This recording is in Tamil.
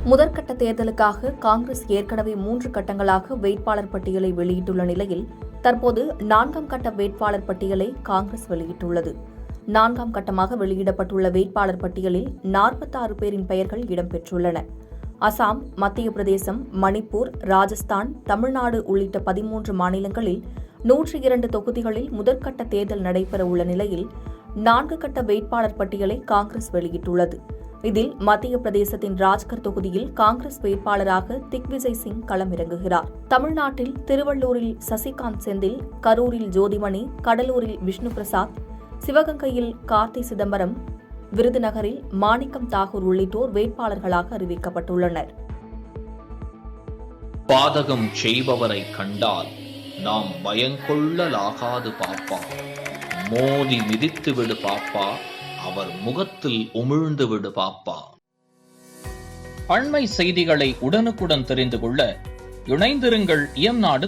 முதற்கட்ட தேர்தலுக்காக காங்கிரஸ் ஏற்கனவே 3 கட்டங்களாக வேட்பாளர் பட்டியலை வெளியிட்டுள்ள நிலையில் தற்போது 4ஆம் கட்ட வேட்பாளர் பட்டியலை காங்கிரஸ் வெளியிட்டுள்ளது. 4ஆம் கட்டமாக வெளியிடப்பட்டுள்ள வேட்பாளர் பட்டியலில் 46 பேரின் பெயர்கள் இடம்பெற்றுள்ளன. அசாம், மத்திய பிரதேசம், மணிப்பூர், ராஜஸ்தான், தமிழ்நாடு உள்ளிட்ட 13 மாநிலங்களில் 102 தொகுதிகளில் முதற்கட்ட தேர்தல் நடைபெறவுள்ள நிலையில் 4 கட்ட வேட்பாளர் பட்டியலை காங்கிரஸ் வெளியிட்டுள்ளது. இதில் மத்திய பிரதேசத்தின் ராஜ்கர் தொகுதியில் காங்கிரஸ் வேட்பாளராக திக்விஜய் சிங் களமிறங்குகிறார். தமிழ்நாட்டில் திருவள்ளூரில் சசிகாந்த் செந்தில், கரூரில் ஜோதிமணி, கடலூரில் விஷ்ணு பிரசாத், சிவகங்கையில் கார்த்தி சிதம்பரம், விருதுநகரில் மாணிக்கம் தாகூர் உள்ளிட்டோர் வேட்பாளர்களாக அறிவிக்கப்பட்டுள்ளனர். பாதகம் செய்பவரை கண்டால் நாம் பயங்கொள்ளலாகாது பாப்பா, மோதி மிதித்து விடு பாப்பா, அவர் முகத்தில் உமிழ்ந்து விடு பாப்பா. அண்மை செய்திகளை உடனுக்குடன் தெரிந்து கொள்ள இணைந்திருங்கள் இயம்நாடு